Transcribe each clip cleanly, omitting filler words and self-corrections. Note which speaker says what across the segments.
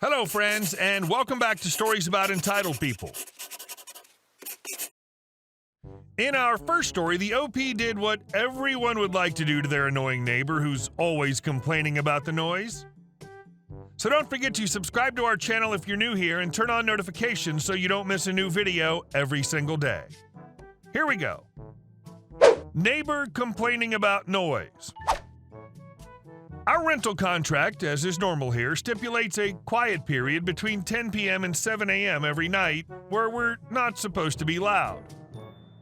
Speaker 1: Hello, friends, and welcome back to Stories About Entitled People. In our first story, the OP did what everyone would like to do to their annoying neighbor who's always complaining about the noise. So don't forget to subscribe to our channel if you're new here and turn on notifications so you don't miss a new video every single day. Here we go. Neighbor complaining about noise. Our rental contract, as is normal here, stipulates a quiet period between 10 p.m. and 7 a.m. every night where we're not supposed to be loud.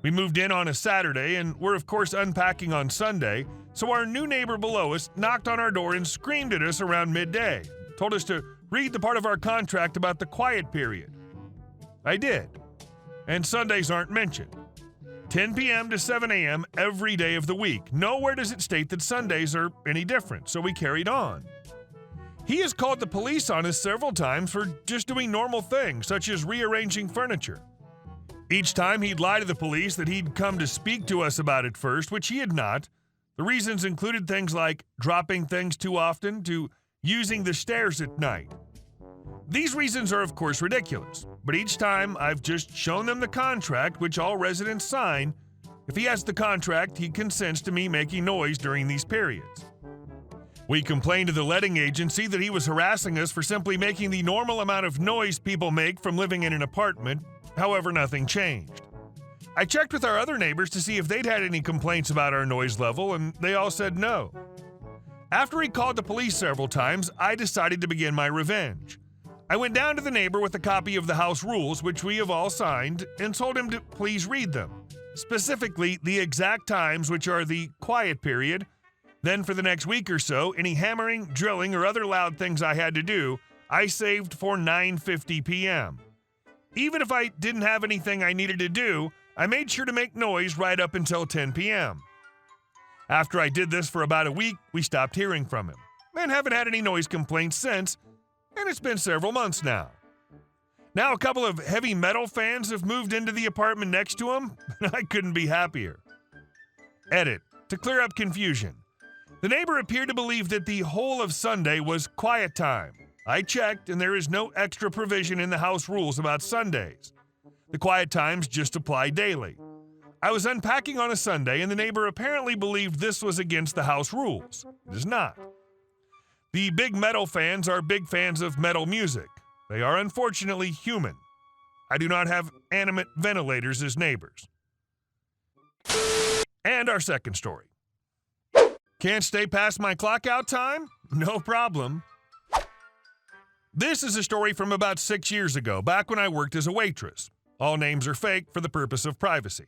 Speaker 1: We moved in on a Saturday and we're of course unpacking on Sunday, so our new neighbor below us knocked on our door and screamed at us around midday, told us to read the part of our contract about the quiet period. I did, and Sundays aren't mentioned. 10 p.m. to 7 a.m. every day of the week. Nowhere does it state that Sundays are any different, so we carried on. He has called the police on us several times for just doing normal things, such as rearranging furniture. Each time he'd lie to the police that he'd come to speak to us about it first, which he had not. The reasons included things like dropping things too often to using the stairs at night. These reasons are of course ridiculous, but each time I've just shown them the contract, which all residents sign. If he has the contract, he consents to me making noise during these periods. We complained to the letting agency that he was harassing us for simply making the normal amount of noise people make from living in an apartment. However, nothing changed. I checked with our other neighbors to see if they'd had any complaints about our noise level, and they all said no. After he called the police several times, I decided to begin my revenge. I went down to the neighbor with a copy of the house rules, which we have all signed, and told him to please read them, specifically the exact times, which are the quiet period. Then for the next week or so, any hammering, drilling, or other loud things I had to do, I saved for 9:50 p.m. Even if I didn't have anything I needed to do, I made sure to make noise right up until 10 p.m. After I did this for about a week, we stopped hearing from him, and haven't had any noise complaints since, and it's been several months now. Now a couple of heavy metal fans have moved into the apartment next to him, and I couldn't be happier. Edit. To clear up confusion. The neighbor appeared to believe that the whole of Sunday was quiet time. I checked, and there is no extra provision in the house rules about Sundays. The quiet times just apply daily. I was unpacking on a Sunday, and the neighbor apparently believed this was against the house rules. It is not. The big metal fans are big fans of metal music. They are unfortunately human. I do not have animate ventilators as neighbors. And our second story. Can't stay past my clock out time? No problem. This is a story from about 6 years ago, back when I worked as a waitress. All names are fake for the purpose of privacy.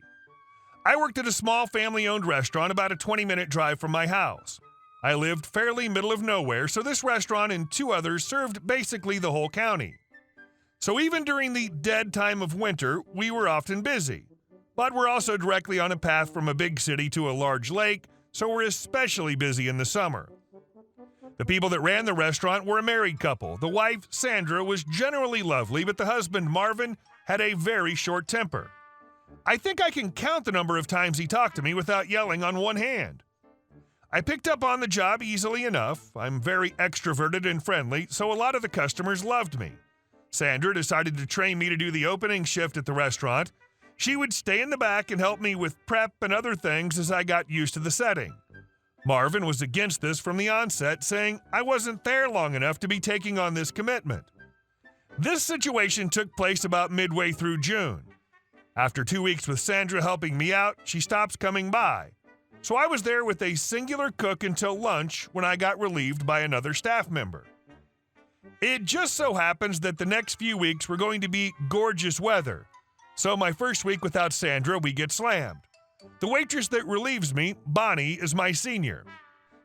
Speaker 1: I worked at a small family-owned restaurant about a 20-minute drive from my house. I lived fairly middle of nowhere, so this restaurant and two others served basically the whole county. So even during the dead time of winter, we were often busy. But we're also directly on a path from a big city to a large lake, so we're especially busy in the summer. The people that ran the restaurant were a married couple. The wife, Sandra, was generally lovely, but the husband, Marvin, had a very short temper. I think I can count the number of times he talked to me without yelling on one hand. I picked up on the job easily enough. I'm very extroverted and friendly, so a lot of the customers loved me. Sandra decided to train me to do the opening shift at the restaurant. She would stay in the back and help me with prep and other things as I got used to the setting. Marvin was against this from the onset, saying I wasn't there long enough to be taking on this commitment. This situation took place about midway through June. After 2 weeks with Sandra helping me out, she stops coming by. So I was there with a singular cook until lunch when I got relieved by another staff member. It just so happens that the next few weeks were going to be gorgeous weather. So my first week without Sandra, we get slammed. The waitress that relieves me, Bonnie, is my senior.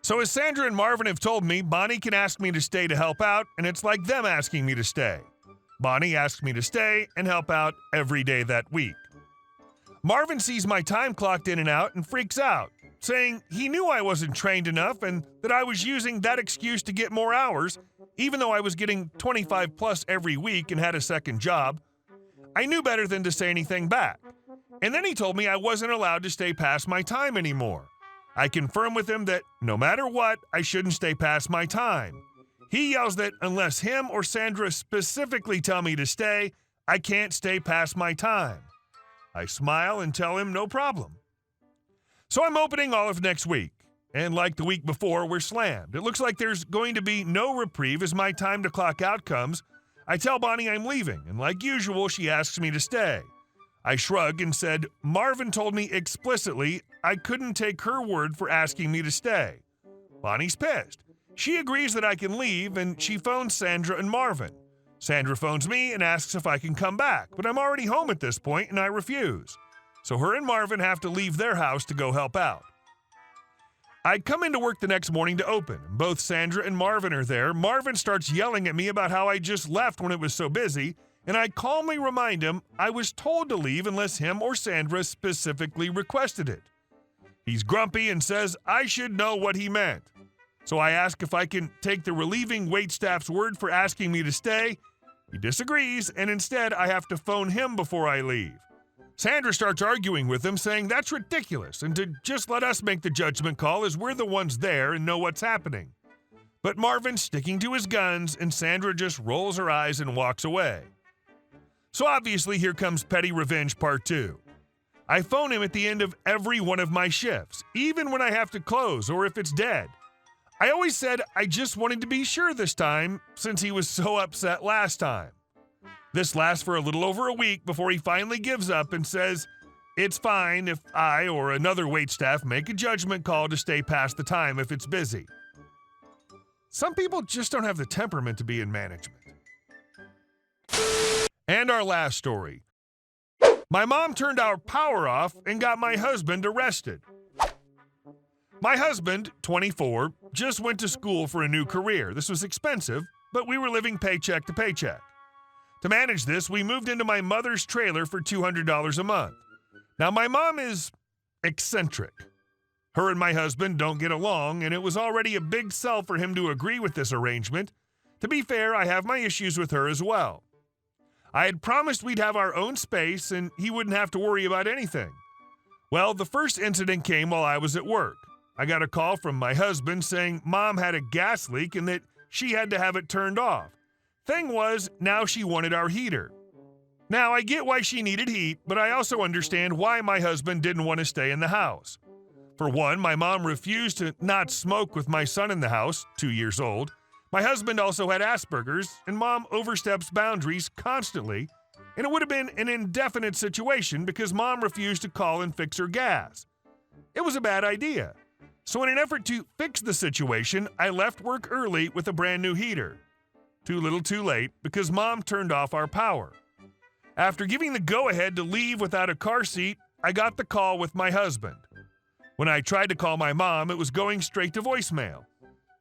Speaker 1: So as Sandra and Marvin have told me, Bonnie can ask me to stay to help out, and it's like them asking me to stay. Bonnie asks me to stay and help out every day that week. Marvin sees my time clocked in and out and freaks out, saying he knew I wasn't trained enough and that I was using that excuse to get more hours, even though I was getting 25 plus every week and had a second job. I knew better than to say anything back. And then he told me I wasn't allowed to stay past my time anymore. I confirmed with him that no matter what, I shouldn't stay past my time. He yells that unless him or Sandra specifically tell me to stay, I can't stay past my time. I smile and tell him no problem. So I'm opening all of next week, and like the week before, we're slammed. It looks like there's going to be no reprieve as my time to clock out comes. I tell Bonnie I'm leaving, and like usual, she asks me to stay. I shrug and said, Marvin told me explicitly I couldn't take her word for asking me to stay. Bonnie's pissed. She agrees that I can leave, and she phones Sandra and Marvin. Sandra phones me and asks if I can come back, but I'm already home at this point, and I refuse. So her and Marvin have to leave their house to go help out. I come into work the next morning to open. Both Sandra and Marvin are there. Marvin starts yelling at me about how I just left when it was so busy, and I calmly remind him I was told to leave unless him or Sandra specifically requested it. He's grumpy and says I should know what he meant. So I ask if I can take the relieving waitstaff's word for asking me to stay. He disagrees, and instead I have to phone him before I leave. Sandra starts arguing with him, saying that's ridiculous, and to just let us make the judgment call as we're the ones there and know what's happening. But Marvin's sticking to his guns, and Sandra just rolls her eyes and walks away. So obviously here comes Petty Revenge Part 2. I phone him at the end of every one of my shifts, even when I have to close or if it's dead. I always said I just wanted to be sure this time, since he was so upset last time. This lasts for a little over a week before he finally gives up and says, it's fine if I or another waitstaff make a judgment call to stay past the time if it's busy. Some people just don't have the temperament to be in management. And our last story. My mom turned our power off and got my husband arrested. My husband, 24, just went to school for a new career. This was expensive, but we were living paycheck to paycheck. To manage this, we moved into my mother's trailer for $200 a month. Now, my mom is eccentric. Her and my husband don't get along, and it was already a big sell for him to agree with this arrangement. To be fair, I have my issues with her as well. I had promised we'd have our own space, and he wouldn't have to worry about anything. Well, the first incident came while I was at work. I got a call from my husband saying Mom had a gas leak and that she had to have it turned off. Thing was, now she wanted our heater. Now, I get why she needed heat, but I also understand why my husband didn't want to stay in the house. For one, my mom refused to not smoke with my son in the house, 2 years old. My husband also had Asperger's, and Mom oversteps boundaries constantly, and it would have been an indefinite situation because Mom refused to call and fix her gas. It was a bad idea. So in an effort to fix the situation, I left work early with a brand new heater. Too little too late because Mom turned off our power. After giving the go-ahead to leave without a car seat, I got the call with my husband. When I tried to call my mom, it was going straight to voicemail.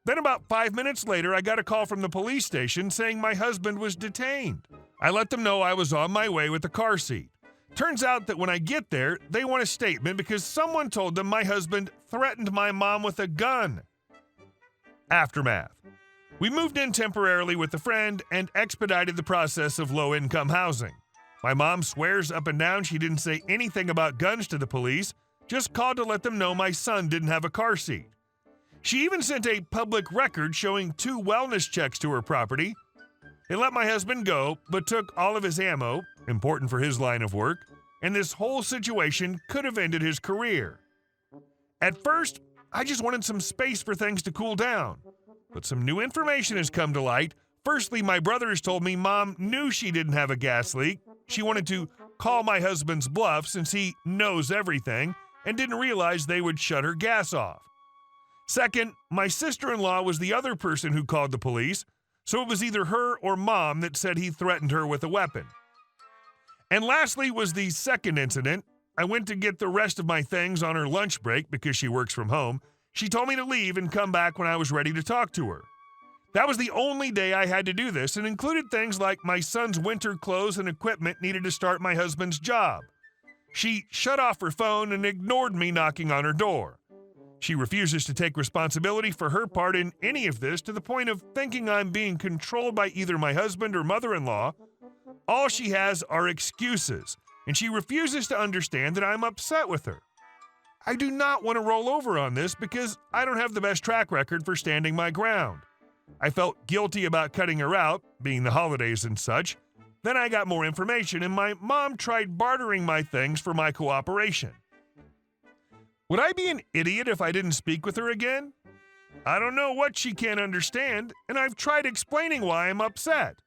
Speaker 1: Then about 5 minutes later, I got a call from the police station saying my husband was detained. I let them know I was on my way with a car seat. Turns out that when I get there, they want a statement because someone told them my husband threatened my mom with a gun. Aftermath. We moved in temporarily with a friend and expedited the process of low-income housing. My mom swears up and down she didn't say anything about guns to the police, just called to let them know my son didn't have a car seat. She even sent a public record showing 2 wellness checks to her property. They let my husband go, but took all of his ammo, important for his line of work, and this whole situation could have ended his career. At first, I just wanted some space for things to cool down. But some new information has come to light. Firstly, my brother has told me Mom knew she didn't have a gas leak. She wanted to call my husband's bluff since he knows everything and didn't realize they would shut her gas off. Second, my sister-in-law was the other person who called the police, so it was either her or Mom that said he threatened her with a weapon. And lastly was the second incident. I went to get the rest of my things on her lunch break because she works from home. She told me to leave and come back when I was ready to talk to her. That was the only day I had to do this and included things like my son's winter clothes and equipment needed to start my husband's job. She shut off her phone and ignored me knocking on her door. She refuses to take responsibility for her part in any of this to the point of thinking I'm being controlled by either my husband or mother-in-law. All she has are excuses, and she refuses to understand that I'm upset with her. I do not want to roll over on this because I don't have the best track record for standing my ground. I felt guilty about cutting her out, being the holidays and such. Then I got more information, and my mom tried bartering my things for my cooperation. Would I be an idiot if I didn't speak with her again? I don't know what she can't understand, and I've tried explaining why I'm upset.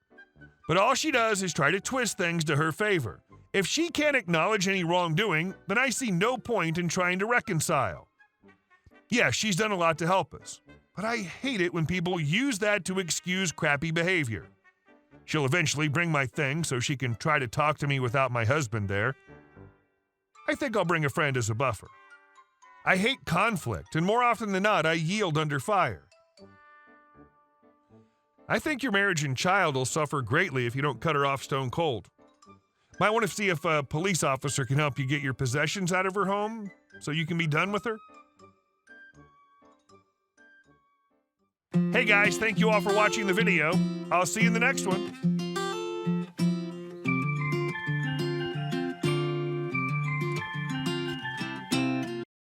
Speaker 1: But all she does is try to twist things to her favor. If she can't acknowledge any wrongdoing, then I see no point in trying to reconcile. Yeah, she's done a lot to help us, but I hate it when people use that to excuse crappy behavior. She'll eventually bring my things so she can try to talk to me without my husband there. I think I'll bring a friend as a buffer. I hate conflict, and more often than not, I yield under fire. I think your marriage and child will suffer greatly if you don't cut her off stone cold. Might want to see if a police officer can help you get your possessions out of her home so you can be done with her. Hey guys, thank you all for watching the video. I'll see you in the next one.